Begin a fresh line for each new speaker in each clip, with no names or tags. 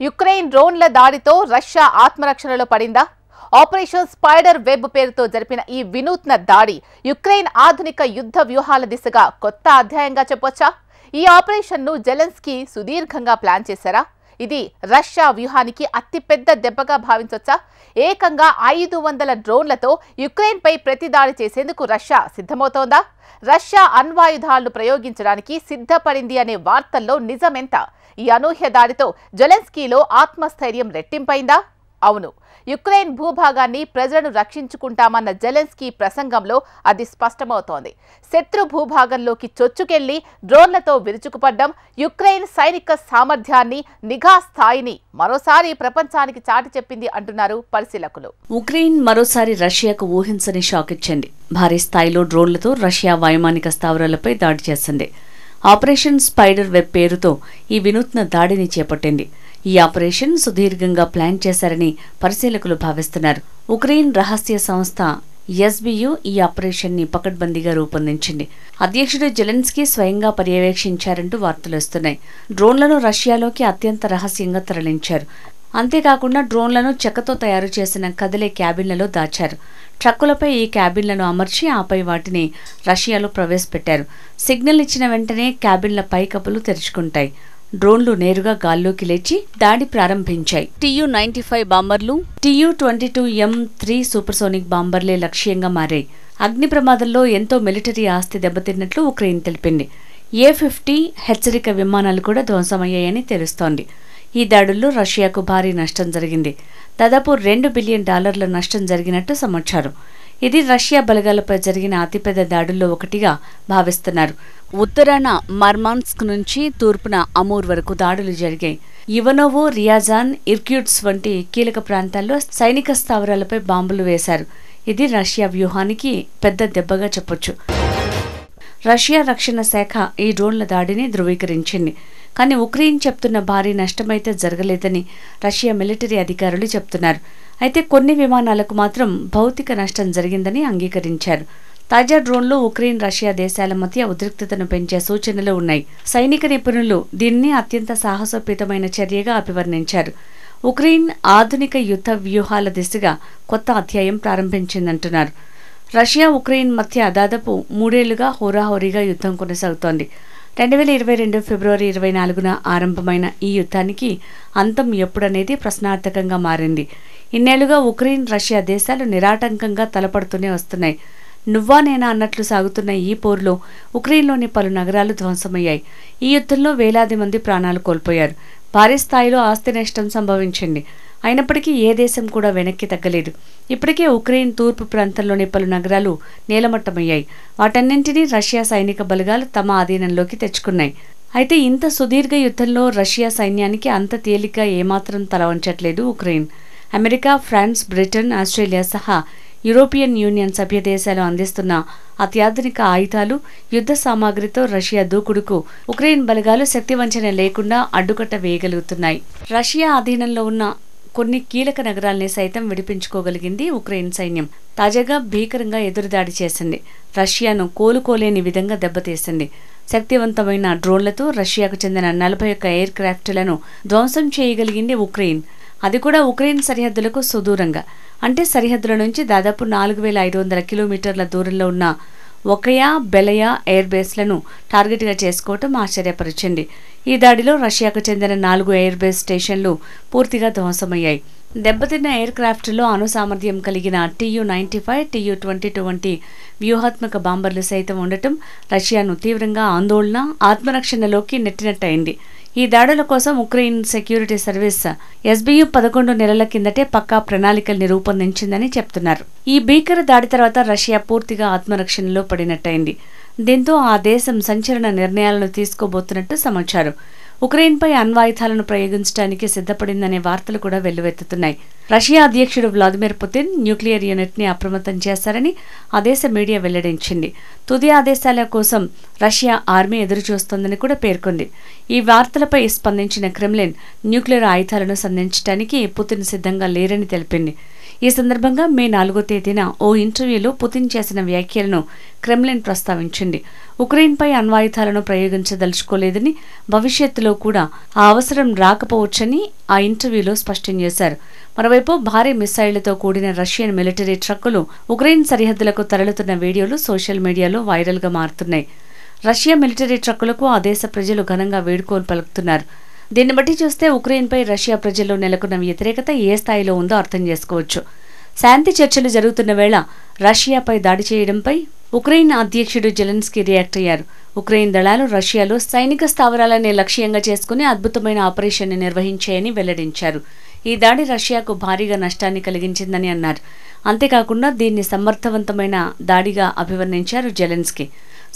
Ukraine డ్రోన్ల దాడితో Russia ఆత్మరక్షణలో పడిందా? ఆపరేషన్ స్పైడర్ వెబ్ పేరుతో జరిపిన ఈ వినూత్న దాడి యుక్రెయిన్ ఆధునిక యుద్ధ వ్యూహాల దిశగా కొత్త అధ్యాయంగా చెప్పొచ్చా? ఈ ఆపరేషన్ను జెలెన్స్కీ సుదీర్ఘంగా ప్లాన్ చేశారా? ఇది రష్యా వ్యూహానికి అతిపెద్ద దెబ్బగా భావించొచ్చా? ఏకంగా 500 డ్రోన్లతో యుక్రెయిన్పై ప్రతిదాడి చేసేందుకు రష్యా సిద్ధమవుతోందా? రష్యా అణ్వాయుధాలను ప్రయోగించడానికి సిద్ధపడింది అనే వార్తల్లో నిజమెంత? ఈ అనూహ్య దాడితో జెలెన్స్కీలో ఆత్మస్థైర్యం రెట్టింపైందా? అవును, యుక్రెయిన్ భూభాగాన్ని ప్రజలను రక్షించుకుంటామన్న జెలెన్స్కీ ప్రసంగంలో అది స్పష్టమవుతోంది. శత్రు భూభాగంలోకి చొచ్చుకెళ్లి డ్రోన్లతో విరుచుకుపడ్డం యుక్రెయిన్ సైనిక సామర్థ్యాన్ని, నిఘా స్థాయిని మరోసారి ప్రపంచానికి చాటి చెప్పింది అంటున్నారు పరిశీలకులు.
ఉక్రెయిన్ మరోసారి రష్యాకు ఊహించని షాక్ ఇచ్చింది. భారీ స్థాయిలో డ్రోన్లతో రష్యా వైమానిక స్థావరాలపై దాడి చేసింది. ఆపరేషన్ స్పైడర్ వెబ్ పేరుతో ఈ వినూత్న దాడిని చేపట్టింది. ఈ ఆపరేషన్ సుదీర్ఘంగా ప్లాన్ చేశారని పరిశీలకులు భావిస్తున్నారు. ఉక్రెయిన్ రహస్య సంస్థ ఎస్బియు ఈ ఆపరేషన్ ని పకడ్బందీగా రూపొందించింది. అధ్యక్షుడు జెలెన్స్కీ స్వయంగా పర్యవేక్షించారంటూ వార్తలొస్తున్నాయి. డ్రోన్లను రష్యాలోకి అత్యంత రహస్యంగా తరలించారు. అంతేకాకుండా డ్రోన్లను చెక్కతో తయారు చేసిన కదిలే క్యాబిన్లలో దాచారు. ట్రక్కులపై ఈ క్యాబిన్లను అమర్చి ఆపై వాటిని రష్యాలో ప్రవేశపెట్టారు. సిగ్నల్ ఇచ్చిన వెంటనే క్యాబిన్ల పైకప్పులు తెరుచుకుంటాయి. డ్రోన్లు నేరుగా గాల్లోకి లేచి దాడి ప్రారంభించాయి. TU-95 బాంబర్లు, TU-22M3 సూపర్సోనిక్ బాంబర్లే లక్ష్యంగా మారాయి. అగ్ని ప్రమాదంలో ఎంతో మిలిటరీ ఆస్తి దెబ్బతిన్నట్లు ఉక్రెయిన్ తెలిపింది. A-50 హెచ్చరిక విమానాలు కూడా ధ్వంసమయ్యాయని తెలుస్తోంది. ఈ దాడుల్లో రష్యాకు భారీ నష్టం జరిగింది. దాదాపు $2 బిలియన్ నష్టం జరిగినట్టు సమాచారం. ఇది రష్యా బలగాలపై జరిగిన అతిపెద్ద దాడుల్లో ఒకటిగా భావిస్తున్నారు. ఉత్తరాన మర్మాన్స్క్ నుంచి తూర్పున అమూర్ వరకు దాడులు జరిగాయి. ఇవనోవో, రియాజాన్, ఇర్క్యూట్స్ వంటి కీలక ప్రాంతాల్లో సైనిక స్థావరాలపై బాంబులు వేశారు. ఇది రష్యా వ్యూహానికి పెద్ద దెబ్బగా చెప్పొచ్చు. రష్యా రక్షణ శాఖ ఈ డ్రోన్ల దాడిని ధృవీకరించింది. కానీ ఉక్రెయిన్ చెప్తున్న భారీ నష్టమైతే జరగలేదని రష్యా మిలిటరీ అధికారులు చెప్తున్నారు. అయితే కొన్ని విమానాలకు మాత్రం భౌతిక నష్టం జరిగిందని అంగీకరించారు. తాజా డ్రోన్లు ఉక్రెయిన్, రష్యా దేశాల మధ్య ఉద్రిక్తతను పెంచే సూచనలు ఉన్నాయి. సైనిక నిపుణులు దీన్ని అత్యంత సాహసోపేతమైన చర్యగా అభివర్ణించారు. ఉక్రెయిన్ ఆధునిక యుద్ధ వ్యూహాల దిశగా కొత్త అధ్యాయం ప్రారంభించిందంటున్నారు. రష్యా, ఉక్రెయిన్ మధ్య దాదాపు 3 ఏళ్లుగా హోరాహోరీగా యుద్ధం కొనసాగుతోంది. 2022 ఫిబ్రవరి 24న ఆరంభమైన ఈ యుద్ధానికి అంతం ఎప్పుడనేది ప్రశ్నార్థకంగా మారింది. ఇన్నేళ్లుగా ఉక్రెయిన్, రష్యా దేశాలు నిరాటంకంగా తలపడుతూనే వస్తున్నాయి. నువ్వా నేనా అన్నట్లు సాగుతున్న ఈ పోరులో ఉక్రెయిన్లోని పలు నగరాలు ధ్వంసమయ్యాయి. ఈ యుద్ధంలో వేలాది మంది ప్రాణాలు కోల్పోయారు. భారీ స్థాయిలో ఆస్తి నష్టం సంభవించింది. అయినప్పటికీ ఏ దేశం కూడా వెనక్కి తగ్గలేదు. ఇప్పటికే ఉక్రెయిన్ తూర్పు ప్రాంతంలోని పలు నగరాలు నేలమట్టమయ్యాయి. వాటన్నింటినీ రష్యా సైనిక బలగాలు తమ ఆధీనంలోకి తెచ్చుకున్నాయి. అయితే ఇంత సుదీర్ఘ యుద్ధంలో రష్యా సైన్యానికి అంత తేలిక ఏమాత్రం తల వంచట్లేదు Ukraine. America, France, Britain, Australia సహా యూరోపియన్ యూనియన్ సభ్య దేశాలు అందిస్తున్న అత్యాధునిక ఆయుధాలు, యుద్ధ సామాగ్రితో రష్యా దూకుడుకు ఉక్రెయిన్ బలగాలు శక్తివంచన లేకుండా అడ్డుకట్ట వేయగలుగుతున్నాయి. రష్యా ఆధీనంలో ఉన్న కొన్ని కీలక నగరాల్ని సైతం విడిపించుకోగలిగింది ఉక్రెయిన్ సైన్యం. తాజాగా భీకరంగా ఎదురుదాడి చేసింది. రష్యాను కోలుకోలేని విధంగా దెబ్బతీసింది. శక్తివంతమైన డ్రోన్లతో రష్యాకు చెందిన 41 ఎయిర్ క్రాఫ్ట్లను ధ్వంసం చేయగలిగింది ఉక్రెయిన్. అది కూడా ఉక్రెయిన్ సరిహద్దులకు సుదూరంగా, అంటే సరిహద్దుల నుంచి దాదాపు 4500 కిలోమీటర్ల దూరంలో ఉన్న ఒకయా, బెలయా ఎయిర్ బేస్లను టార్గెట్గా చేసుకోవటం ఆశ్చర్యపరిచింది. ఈ దాడిలో రష్యాకు చెందిన 4 ఎయిర్ బేస్ స్టేషన్లు పూర్తిగా ధ్వంసమయ్యాయి. దెబ్బతిన్న ఎయిర్ క్రాఫ్ట్లో అణు సామర్థ్యం కలిగిన TU-95, TU-22 వంటి వ్యూహాత్మక బాంబర్లు సైతం ఉండటం రష్యాను తీవ్రంగా ఆందోళన, ఆత్మరక్షణలోకి నెట్టినట్టయింది. ఈ దాడుల కోసం ఉక్రెయిన్ సెక్యూరిటీ సర్వీస్ ఎస్బియు 11 నెలల కిందటే పక్కా ప్రణాళికల్ని రూపొందించిందని చెప్తున్నారు. ఈ భీకర దాడి తర్వాత రష్యా పూర్తిగా ఆత్మరక్షణలో పడినట్టయింది. దీంతో ఆ దేశం సంచలన నిర్ణయాలను తీసుకోబోతున్నట్టు సమాచారం. ఉక్రెయిన్పై అణ్వాయుధాలను ప్రయోగించడానికి సిద్ధపడిందనే వార్తలు కూడా వెల్లువెత్తుతున్నాయి. రష్యా అధ్యక్షుడు వ్లాదిమిర్ పుతిన్ న్యూక్లియర్ యూనిట్ని అప్రమత్తం చేశారని ఆ దేశ మీడియా వెల్లడించింది. తుది ఆదేశాల కోసం రష్యా ఆర్మీ ఎదురుచూస్తోందని కూడా పేర్కొంది. ఈ వార్తలపై స్పందించిన క్రెమ్లిన్ న్యూక్లియర్ ఆయుధాలను సంధించడానికి పుతిన్ సిద్ధంగా లేరని తెలిపింది. ఈ సందర్భంగా మే 4వ తేదీన ఓ ఇంటర్వ్యూలో పుతిన్ చేసిన వ్యాఖ్యలను క్రెమ్లిన్ ప్రస్తావించింది. ఉక్రెయిన్పై అణ్వాయుధాలను ప్రయోగించదలుచుకోలేదని, భవిష్యత్తులో కూడా ఆ అవసరం రాకపోవచ్చని ఆ ఇంటర్వ్యూలో స్పష్టం చేశారు. మరోవైపు భారీ మిసైళ్లతో కూడిన రష్యన్ మిలిటరీ ట్రక్కులు ఉక్రెయిన్ సరిహద్దులకు తరలుతున్న వీడియోలు సోషల్ మీడియాలో వైరల్గా మారుతున్నాయి. రష్యా మిలిటరీ ట్రక్కులకు ఆ దేశ ప్రజలు ఘనంగా వేడుకోలు పలుకుతున్నారు. దీన్ని బట్టి చూస్తే ఉక్రెయిన్పై రష్యా ప్రజల్లో నెలకొన్న వ్యతిరేకత ఏ స్థాయిలో ఉందో అర్థం చేసుకోవచ్చు. శాంతి చర్చలు జరుగుతున్న వేళ రష్యాపై దాడి చేయడంపై ఉక్రెయిన్ అధ్యక్షుడు జెలెన్స్కీ రియాక్ట్ అయ్యారు. ఉక్రెయిన్ దళాలు రష్యాలో సైనిక స్థావరాలనే లక్ష్యంగా చేసుకుని అద్భుతమైన ఆపరేషన్ నిర్వహించాయని వెల్లడించారు. ఈ దాడి రష్యాకు భారీగా నష్టాన్ని కలిగించిందని అన్నారు. అంతేకాకుండా దీన్ని సమర్థవంతమైన దాడిగా అభివర్ణించారు జెలెన్స్కీ.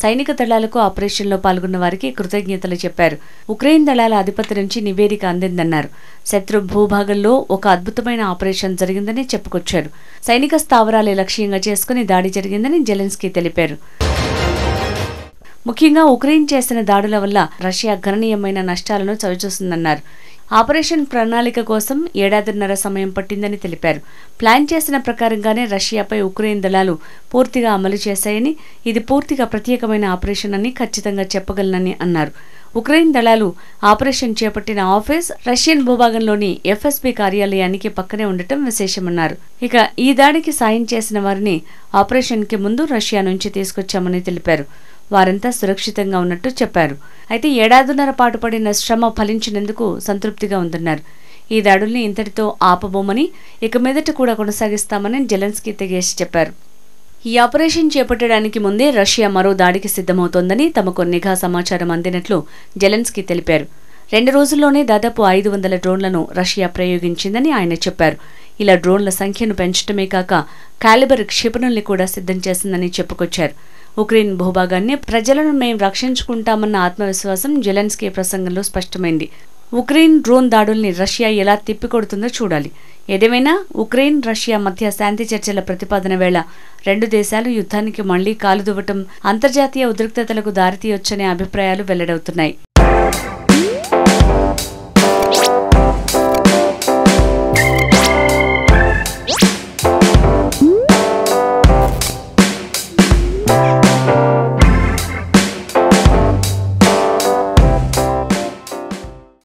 సైనిక దళాలకు ఆపరేషన్లో పాల్గొన్న వారికి కృతజ్ఞతలు చెప్పారు. ఉక్రెయిన్ దళాల అధిపతి నుంచి నివేదిక అందిందన్నారు. శత్రు భూభాగంలో ఒక అద్భుతమైన ఆపరేషన్ జరిగిందని చెప్పుకొచ్చారు. సైనిక స్థావరాలే లక్ష్యంగా చేసుకుని దాడి జరిగిందని జెలెన్స్కీ తెలిపారు. ముఖ్యంగా ఉక్రెయిన్ చేసిన దాడుల వల్ల రష్యా గణనీయమైన నష్టాలను చవిచూసిందన్నారు. ఆపరేషన్ ప్రణాళిక కోసం 1.5 సమయం పట్టిందని తెలిపారు. ప్లాన్ చేసిన ప్రకారంగానే రష్యాపై ఉక్రెయిన్ దళాలు పూర్తిగా అమలు చేశాయని, ఇది పూర్తిగా ప్రత్యేకమైన ఆపరేషన్ అని ఖచ్చితంగా చెప్పగలనని అన్నారు. ఉక్రెయిన్ దళాలు ఆపరేషన్ చేపట్టిన ఆఫీస్ రష్యన్ భూభాగంలోని ఎఫ్ఎస్బీ కార్యాలయానికి పక్కనే ఉండటం విశేషమన్నారు. ఇక ఈ దాడికి సాయం చేసిన వారిని ఆపరేషన్కి ముందు రష్యా నుంచి తీసుకొచ్చామని తెలిపారు. వారంతా సురక్షితంగా ఉన్నట్టు చెప్పారు. అయితే 1.5 పాటు పడిన శ్రమ ఫలించినందుకు సంతృప్తిగా ఉందన్నారు. ఈ దాడుల్ని ఇంతటితో ఆపబోమని, ఇక మీదట కూడా కొనసాగిస్తామని జెలెన్స్కీ తెగేసి చెప్పారు. ఈ ఆపరేషన్ చేపట్టడానికి ముందే రష్యా మరో దాడికి సిద్ధమవుతోందని తమకు నిఘా సమాచారం అందినట్లు జెలెన్స్కీ తెలిపారు. 2 రోజుల్లోనే దాదాపు 500 డ్రోన్లను రష్యా ప్రయోగించిందని ఆయన చెప్పారు. ఇలా డ్రోన్ల సంఖ్యను పెంచడమే కాక కాలిబర్ క్షిపణుల్ని కూడా సిద్ధం చేసిందని చెప్పుకొచ్చారు. ఉక్రెయిన్ భూభాగాన్ని ప్రజలను మేం రక్షించుకుంటామన్న ఆత్మవిశ్వాసం జెలెన్స్కీ ప్రసంగంలో స్పష్టమైంది. ఉక్రెయిన్ డ్రోన్ దాడుల్ని రష్యా ఎలా తిప్పికొడుతుందో చూడాలి. ఏదేమైనా ఉక్రెయిన్ రష్యా మధ్య శాంతి చర్చల ప్రతిపాదన వేళ 2 దేశాలు యుద్ధానికి మళ్లీ కాలుదువ్వటం అంతర్జాతీయ ఉద్రిక్తతలకు దారితీయొచ్చనే అభిప్రాయాలు వెల్లడవుతున్నాయి.